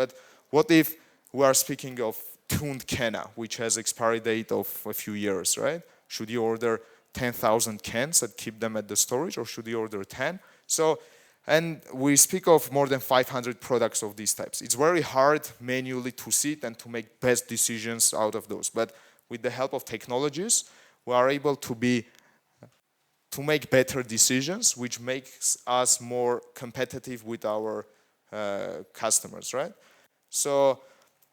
But what if we are speaking of tuned canna, which has expiry date of a few years, right? Should you order 10,000 cans and keep them at the storage, or should you order 10? So, and we speak of more than 500 products of these types. It's very hard manually to sit and to make best decisions out of those. But with the help of technologies, we are able to make better decisions, which makes us more competitive with our customers, right? So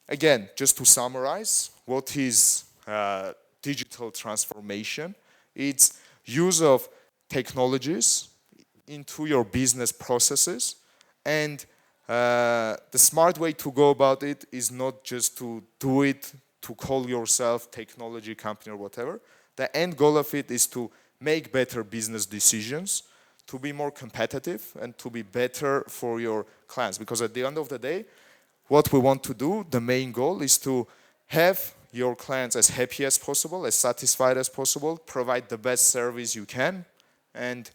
again, just to summarize, what is digital transformation? It's use of technologies into your business processes, and the smart way to go about it is not just to do it to call yourself technology company or whatever. The end goal of it is to make better business decisions, to be more competitive, and to be better for your clients. Because at the end of the day, what we want to do, the main goal is to have your clients as happy as possible, as satisfied as possible, provide the best service you can, and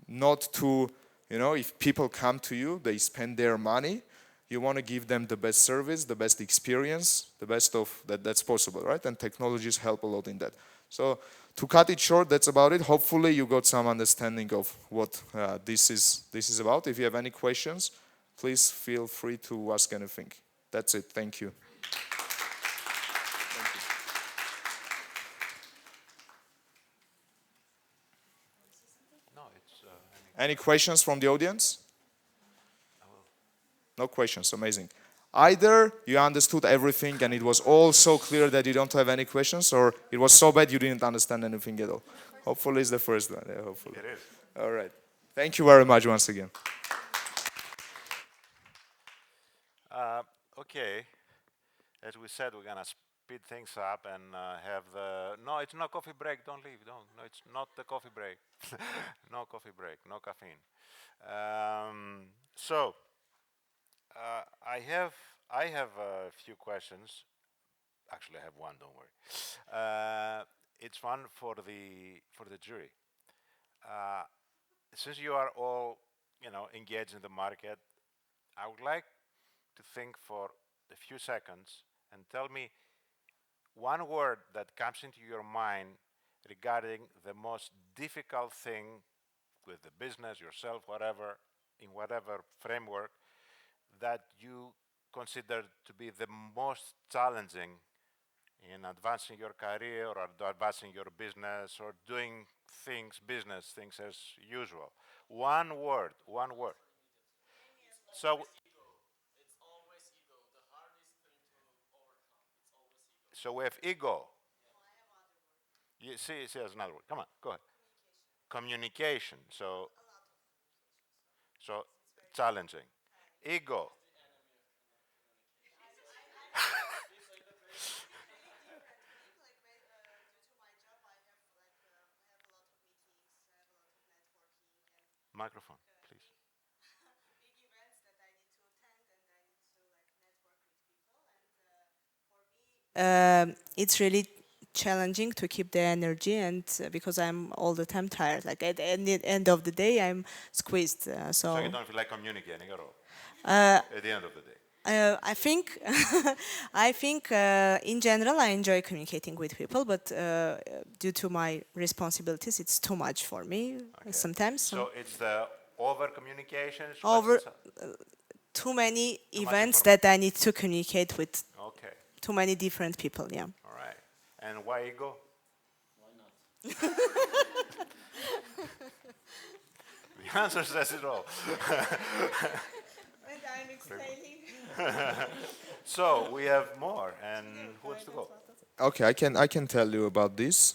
not to, if people come to you, they spend their money, you want to give them the best service, the best experience, the best of that's possible, right? And technologies help a lot in that. So to cut it short, that's about it. Hopefully you got some understanding of what this is about. If you have any questions, please feel free to ask anything. That's it. Thank you. Any questions from the audience? No questions. Amazing. Either you understood everything and it was all so clear that you don't have any questions, or it was so bad you didn't understand anything at all. Hopefully it's the first one. Yeah, hopefully. It is. All right. Thank you very much once again. Okay. As we said, we're gonna speed things up and have the. No, it's not coffee break. Don't leave. Don't. No, it's not the coffee break. No coffee break. No caffeine. So I have a few questions. Actually, I have one. Don't worry. It's one for the jury. Since you are all engaged in the market, I would like to think for a few seconds and tell me one word that comes into your mind regarding the most difficult thing with the business, yourself, whatever, in whatever framework, that you consider to be the most challenging in advancing your career or advancing your business or doing business things as usual. One word, one word. So, so we have ego. You see, there's another word. Come on, go ahead. Communication. So challenging. Ego. Microphone, please. It's really challenging to keep the energy, and because I'm all the time tired. Like at the end of the day, I'm squeezed. So you don't feel like communicating at all Uh, at the end of the day. I think, I think in general I enjoy communicating with people, but due to my responsibilities, it's too much for me sometimes. So it's the over communication. Over too many Too much events that I need to communicate with Okay. too many different people. Yeah. All right. And why ego? The answer says it all. And I'm explaining. So we have more, and who wants to go? Okay, I can tell you about this.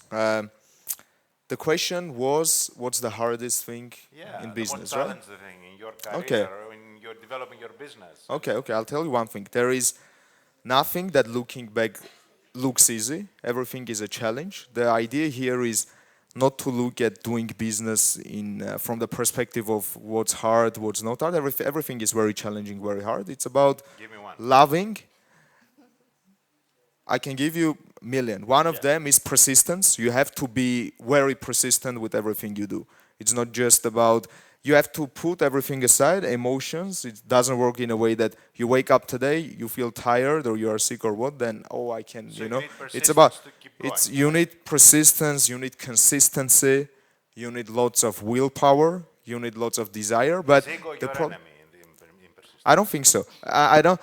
The question was, what's the hardest thing Yeah, in the most business, right? challenging thing in your career Okay. or when you're developing your business. Okay, I'll tell you one thing. There is nothing that looking back looks easy. Everything is a challenge. The idea here is not to look at doing business from the perspective of what's hard, what's not hard. Everything is very challenging, very hard. It's about Give me one. loving. I can give you a million. One of them is persistence. You have to be very persistent with everything you do. It's not just about you have to put everything aside, emotions. It doesn't work in a way that you wake up today, you feel tired or you are sick or what, then, oh, I can, So you you know. need It's about, persistence to keep going, you right? need persistence, you need consistency, you need lots of willpower, you need lots of desire, Is but ego the your problem, enemy in I persistence? don't think so. I don't.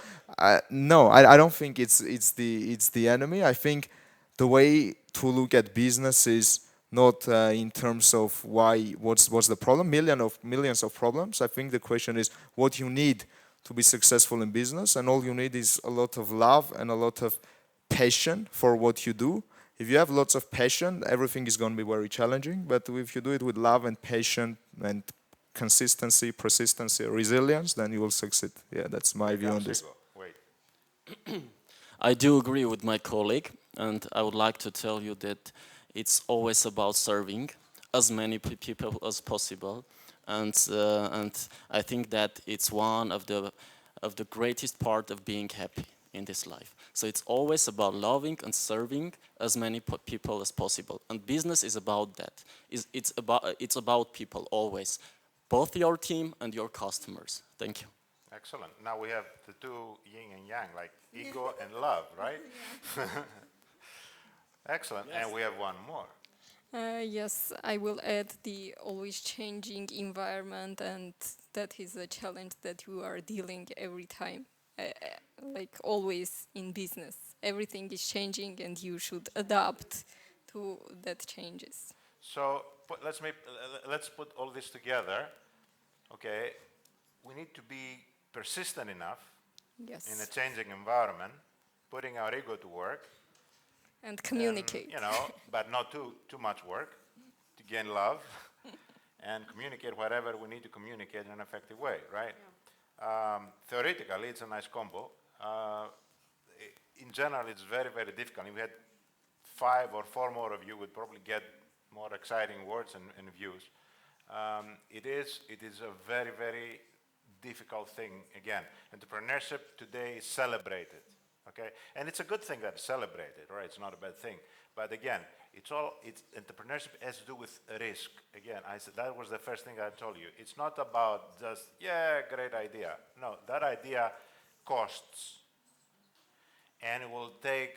No, I don't think it's the enemy. I think the way to look at business is not in terms of what's the problem. Millions of problems. I think the question is what you need to be successful in business, and all you need is a lot of love and a lot of passion for what you do. If you have lots of passion, everything is going to be very challenging. But if you do it with love and passion and consistency, persistency, resilience, then you will succeed. Yeah, that's my Here view on comes this. ego. Wait. I do agree with my colleague, and I would like to tell you that it's always about serving as many people as possible, and I think that it's one of the greatest part of being happy in this life. So it's always about loving and serving as many people as possible, and business is about that. It's about people always, both your team and your customers. Thank you. Excellent. Now we have the two yin and yang, like ego and love, right? Excellent. And we have one more. Yes, I will add the always changing environment, and that is a challenge that you are dealing every time. Like always in business, everything is changing, and you should adapt to that changes. So let's put all this together. Okay, we need to be persistent enough in a Yes, changing environment, putting our ego to work, and and communicate. but not too much work to gain love, and communicate whatever we need to communicate in an effective way, right? Theoretically, it's a nice combo. In general, it's very, very difficult. If we had 5 or 4 more of you, would probably get more exciting words and views. It is a very, very difficult thing. Again, entrepreneurship today is celebrated, okay? And it's a good thing that it's celebrated, right? It's not a bad thing. But again, it's entrepreneurship has to do with risk. Again, I said that was the first thing I told you. It's not about just, yeah, great idea. No, that idea costs. And it will take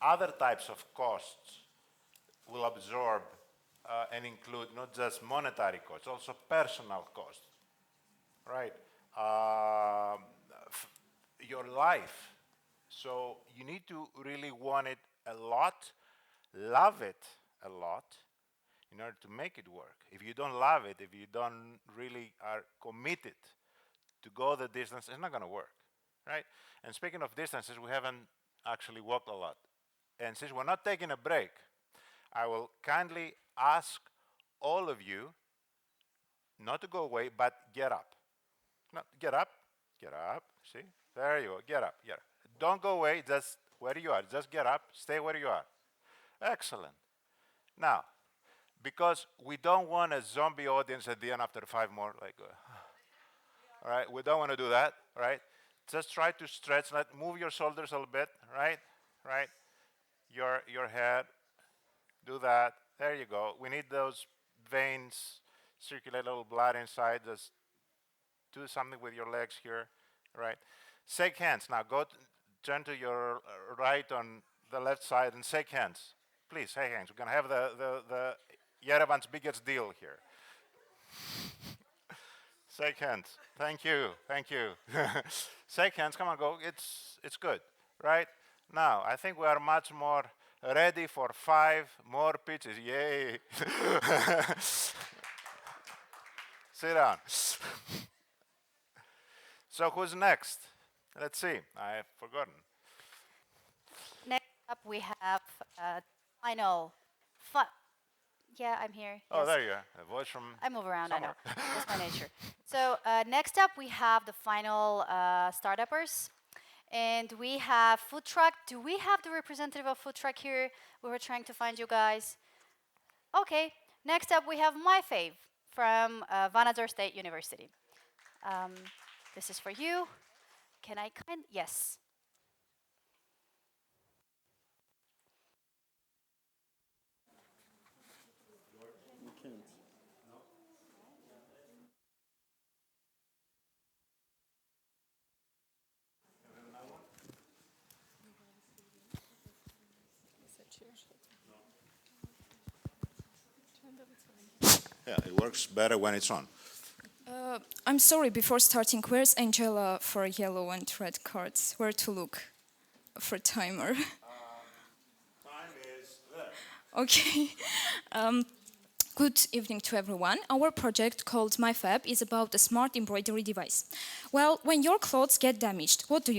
other types of costs will absorb and include not just monetary costs, also personal costs, right? Your life. So you need to really want it a lot, love it a lot, in order to make it work. If you don't love it, if you don't really are committed to go the distance, it's not going to work, right? And speaking of distances, we haven't actually walked a lot. And since we're not taking a break, I will kindly ask all of you not to go away, but get up. No, get up, see? There you go, get up, get up. Don't go away, just where you are. Just get up, stay where you are. Excellent. Now, because we don't want a zombie audience at the end after 5 more, like, all right, we don't want to do that, right? Just try to stretch, move your shoulders a little bit, right? Right? Your head, do that. There you go. We need those veins circulate a little blood inside. Just do something with your legs here, right? Shake hands. Now turn to your right on the left side and shake hands. Please, shake hands. We're going to have the Yerevan's biggest deal here. Shake hands. Thank you. Thank you. Shake hands. Come on, go. It's good, right? Now, I think we are much more ready for 5 more pitches. Yay. Sit down. So who's next? Let's see. I've forgotten. Next up, we have final. Fun. Yeah, I'm here. Oh, Yes. there you are. A voice from I move around. somewhere. I know. That's my nature. So next up, we have the final startuppers, and we have food truck. Do we have the representative of food truck here? We were trying to find you guys. Okay. Next up, we have my fave from Vanadzor State University. Um, this is for you. Can I Yes. Yeah, it works better when it's on. I'm sorry, before starting, where's Angela for yellow and red cards? Where to look for timer? Time is there. Okay. Good evening to everyone. Our project called MyFab is about a smart embroidery device. Well, when your clothes get damaged, what do?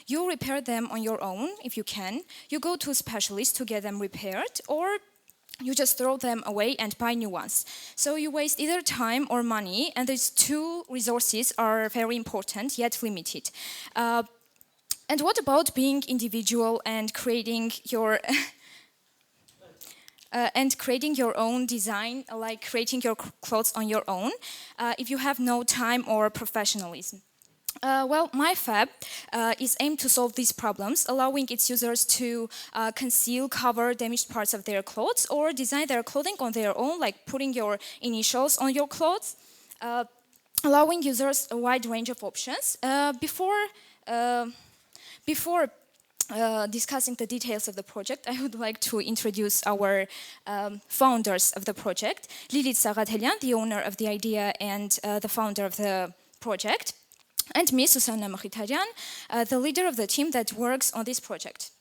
You repair them on your own, if you can. You go to a specialist to get them repaired, or you just throw them away and buy new ones. So you waste either time or money, and these two resources are very important, yet limited. And what about being individual and creating your own design, like creating your clothes on your own, if you have no time or professionalism? Well, MyFab is aimed to solve these problems, allowing its users to conceal, cover damaged parts of their clothes, or design their clothing on their own, like putting your initials on your clothes, allowing users a wide range of options. Before discussing the details of the project, I would like to introduce our founders of the project. Lilith Saratelian, the owner of the idea and the founder of the project, and me, Susanna Mkhitaryan, the leader of the team that works on this project.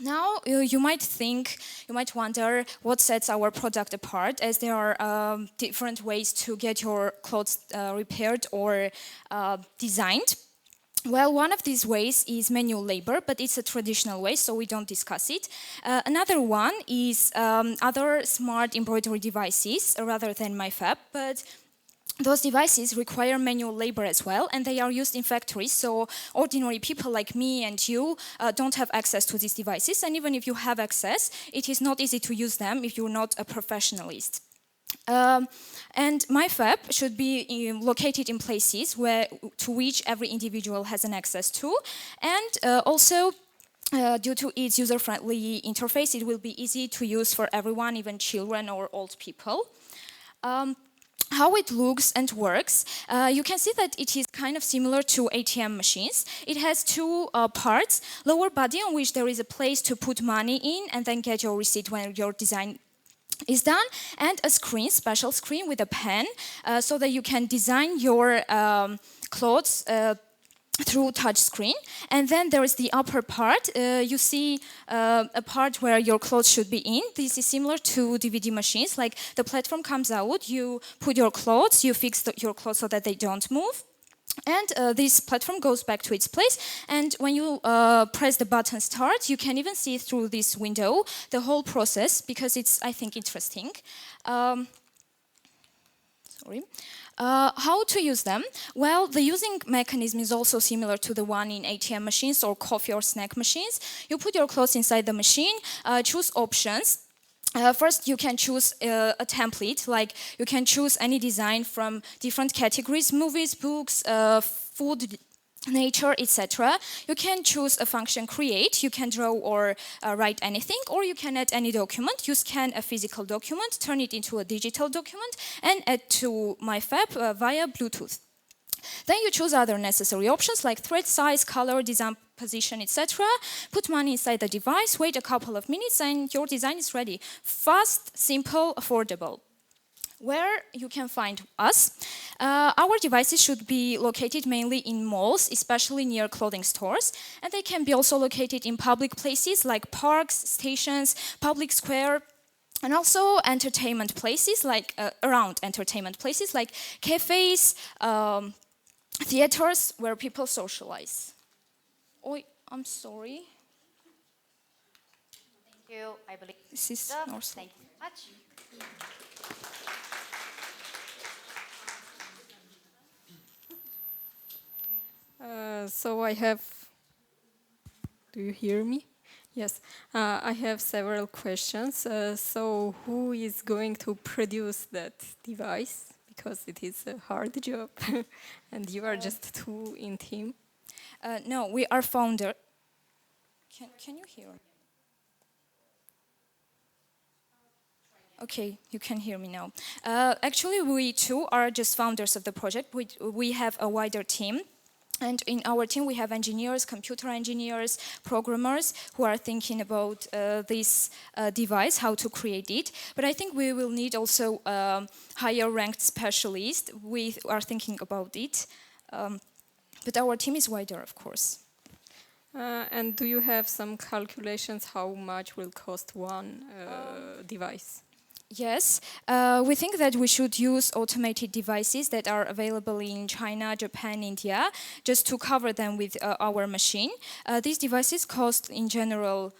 Now, you might wonder what sets our product apart, as there are different ways to get your clothes repaired or designed. Well, one of these ways is manual labor, but it's a traditional way, so we don't discuss it. Another one is other smart embroidery devices rather than MyFab, but those devices require manual labor as well, and they are used in factories, so ordinary people like me and you don't have access to these devices, and even if you have access, it is not easy to use them if you're not a professionalist. And MyFab should be located in places to which every individual has an access to, and also due to its user-friendly interface, it will be easy to use for everyone, even children or old people. How it looks and works, you can see that it is kind of similar to ATM machines. It has two parts: lower body, on which there is a place to put money in and then get your receipt when your design is done, and a screen, special screen with a pen, so that you can design your clothes through touch screen. And then there is the upper part. You see a part where your clothes should be in. This is similar to DVD machines. Like, the platform comes out, you put your clothes, you fix your clothes so that they don't move. And this platform goes back to its place, and when you press the button start, you can even see through this window the whole process, because it's, I think, interesting. How to use them? Well, the using mechanism is also similar to the one in ATM machines or coffee or snack machines. You put your clothes inside the machine, choose options. First, you can choose a template, like you can choose any design from different categories: movies, books, food, nature, etc. You can choose a function create, you can draw or write anything, or you can add any document. You scan a physical document, turn it into a digital document, and add to MyFab via Bluetooth. Then you choose other necessary options like thread size, color, design position, etc. Put money inside the device, wait a couple of minutes, and your design is ready. Fast, simple, affordable. Where you can find us? Our devices should be located mainly in malls, especially near clothing stores, and they can be also located in public places like parks, stations, public square, and also entertainment places, like around entertainment places like cafes, theaters, where people socialize. Oh, I'm sorry. Thank you. I believe This is stuff. North. Thank you so much. So I have, do you hear me? Yes, I have several questions. So who is going to produce that device? Because it is a hard job, and you are just two in team. No, we are founder. Can you hear me? Okay, you can hear me now. Actually, we too are just founders of the project. We have a wider team. And in our team, we have engineers, computer engineers, programmers who are thinking about this device, how to create it. But I think we will need also higher ranked specialists. We are thinking about it. But our team is wider, of course. And do you have some calculations how much will cost one device? Yes, we think that we should use automated devices that are available in China, Japan, India, just to cover them with our machine. These devices cost in general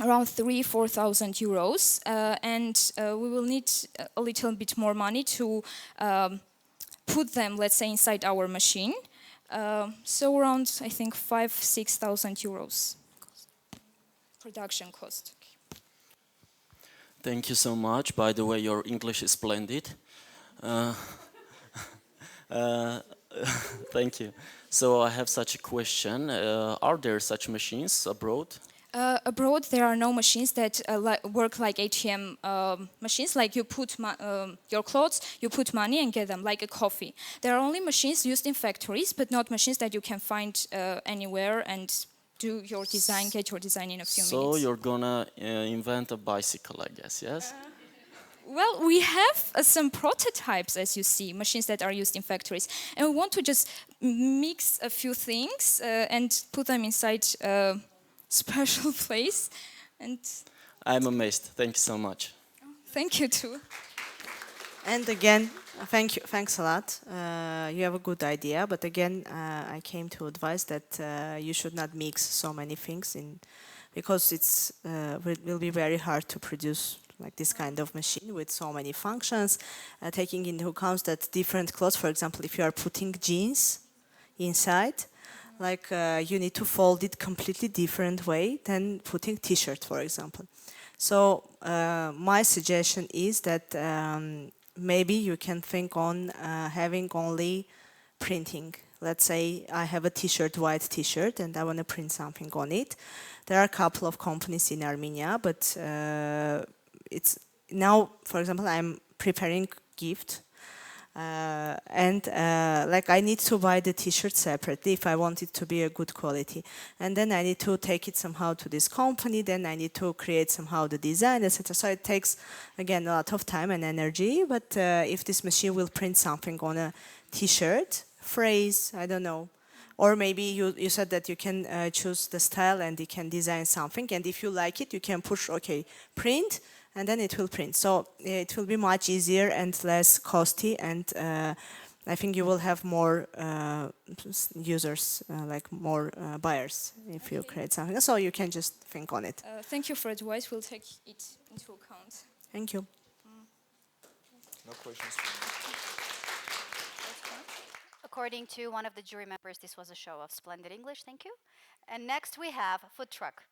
around 4,000 euros, and we will need a little bit more money to put them, let's say, inside our machine. So around, I think, 6,000 euros production cost. Thank you so much. By the way, your English is splendid. Uh, uh, thank you. So I have such a question. Are there such machines abroad? Abroad, there are no machines that work like ATM machines, like you put your clothes, you put money and get them, like a coffee. There are only machines used in factories, but not machines that you can find anywhere and do your design, get your design in a few minutes. So you're gonna invent a bicycle, I guess, yes? Well, we have some prototypes, as you see, machines that are used in factories. And we want to just mix a few things and put them inside a special place. And I'm amazed. Thank you so much. thank you, too. And again, thanks a lot. You have a good idea, but again, I came to advise that you should not mix so many things because it's will be very hard to produce like this kind of machine with so many functions, taking into account that different clothes, for example, if you are putting jeans inside, like you need to fold it completely different way than putting t-shirt, for example. So my suggestion is that maybe you can think on having only printing. Let's say I have a t-shirt, white t-shirt, and I want to print something on it. There are a couple of companies in Armenia, but it's now, for example, I'm preparing gift. And like I need to buy the t-shirt separately if I want it to be a good quality, and then I need to take it somehow to this company, then I need to create somehow the design, etc. So it takes again a lot of time and energy. But if this machine will print something on a t-shirt, phrase, I don't know, or maybe you said that you can choose the style and you can design something, and if you like it you can push OK print, and then it will print. So it will be much easier and less costly, and I think you will have more users, like more buyers if you create something. So you can just think on it. Thank you for advice. We'll take it into account. Thank you. No questions. According to one of the jury members, this was a show of splendid English. Thank you. And next we have food truck.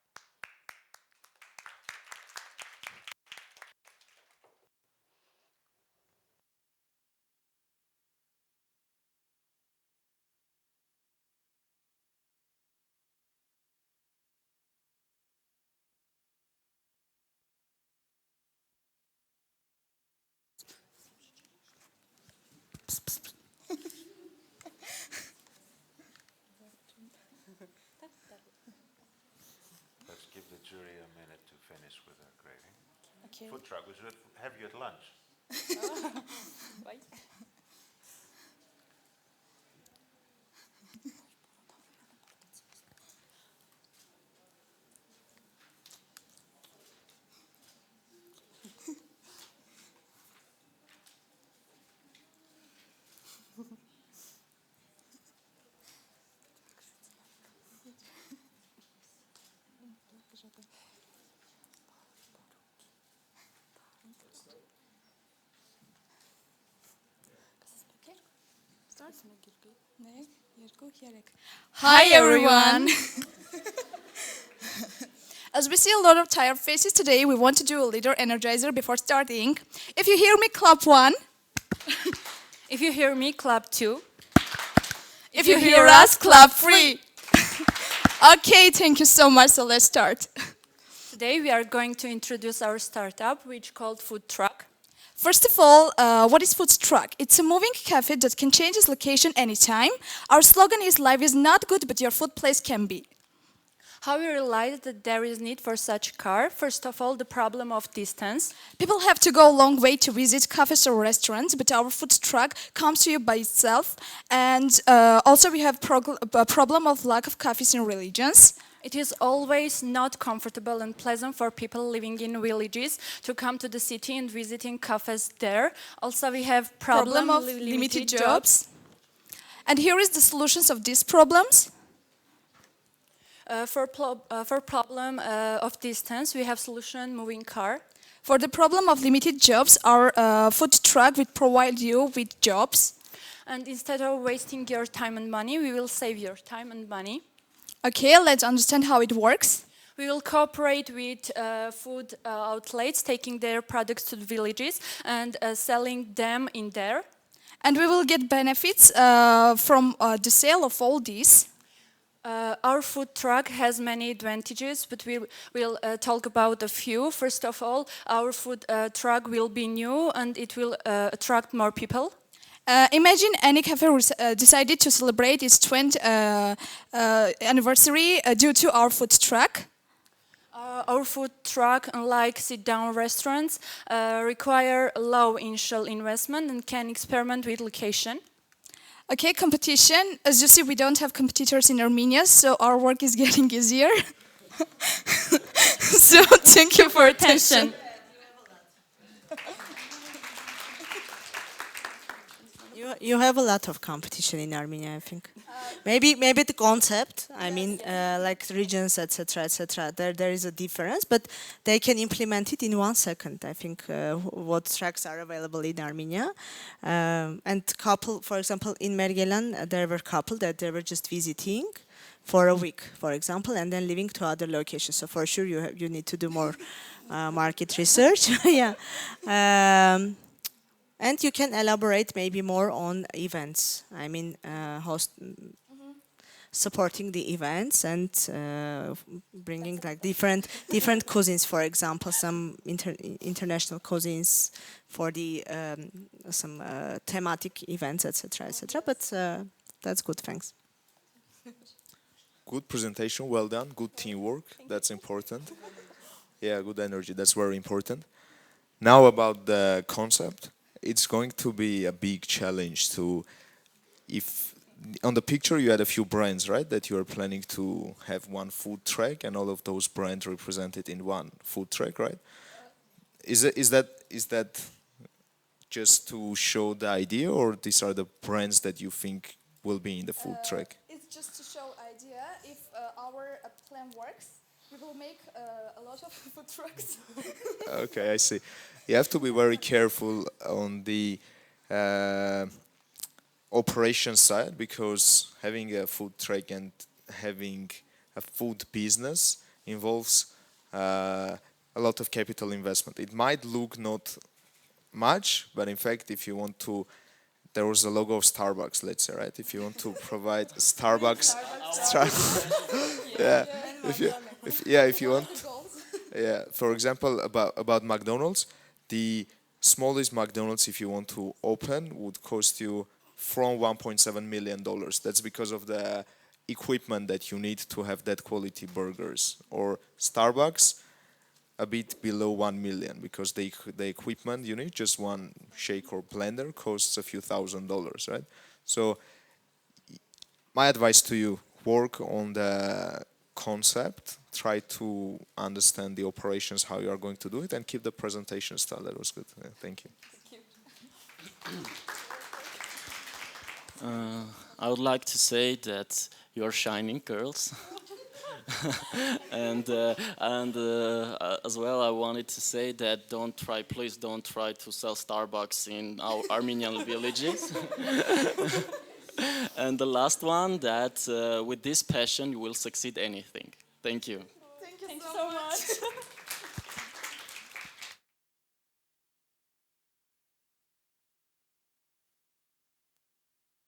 Let's give the jury a minute to finish with their grading. Okay. Food truck, we should have you at lunch. Bye. Hi everyone! As we see a lot of tired faces today, we want to do a little energizer before starting. If you hear me, clap 1. If you hear me, clap 2. If you hear us, clap 3. Okay, thank you so much, so let's start. Today we are going to introduce our startup, which is called Food Truck. First of all, what is food truck? It's a moving cafe that can change its location anytime. Our slogan is life is not good, but your food place can be. How we realized that there is need for such car? First of all, the problem of distance. People have to go a long way to visit cafes or restaurants, but our food truck comes to you by itself. And also we have a problem of lack of cafes in religions. It is always not comfortable and pleasant for people living in villages to come to the city and visiting cafes there. Also, we have Problem of limited jobs. And here is the solutions of these problems. For problem of distance, we have solution moving car. For the problem of limited jobs, our food truck will provide you with jobs. And instead of wasting your time and money, we will save your time and money. Okay, let's understand how it works. We will cooperate with food outlets, taking their products to the villages and selling them in there. And we will get benefits from the sale of all these. Our food truck has many advantages, but we will talk about a few. First of all, our food truck will be new and it will attract more people. Imagine any cafe decided to celebrate its 20th anniversary due to our food truck. Our food truck, unlike sit-down restaurants, require low initial investment and can experiment with location. Okay, competition. As you see, we don't have competitors in Armenia, so our work is getting easier. So thank you for attention. You have a lot of competition in Armenia, I think. Maybe the concept, I mean, like regions, etc., etc. There is a difference, but they can implement it in 1 second. I think what tracks are available in Armenia, and couple, for example, in Mergelan, there were couple that they were just visiting for a week, for example, and then leaving to other locations. So for sure, you need to do more market research. Yeah. And you can elaborate maybe more on events. I mean, supporting the events and bringing like different cuisines, for example, some international cuisines for the some thematic events, etc., etc. But that's good. Thanks. Good presentation, well done. Good teamwork, that's important. Yeah, good energy, that's very important. Now about the concept. It's going to be a big challenge to, if on the picture you had a few brands, right, that you are planning to have one food truck and all of those brands represented in one food truck, right? Is that just to show the idea, or these are the brands that you think will be in the food truck? It's just to show idea. If our plan works, we will make a lot of food trucks. Okay, I see. You have to be very careful on the operation side, because having a food truck and having a food business involves a lot of capital investment. It might look not much, but in fact, if you want to, there was a logo of Starbucks, let's say, right? If you want to provide Starbucks, yeah, if you want, yeah, for example, about McDonald's. The smallest McDonald's, if you want to open, would cost you from $1.7 million. That's because of the equipment that you need to have that quality burgers. Or Starbucks, a bit below 1 million, because the equipment you need, just one shake or blender, costs a few $1,000s, right? So my advice to you, work on the concept, try to understand the operations, how you are going to do it, and keep the presentation style. That was good. Yeah, thank you. I would like to say that you are shining, girls. and as well, I wanted to say that please don't try to sell Starbucks in our Armenian villages. And the last one, that with this passion you will succeed anything. Thank you. Thank you so much.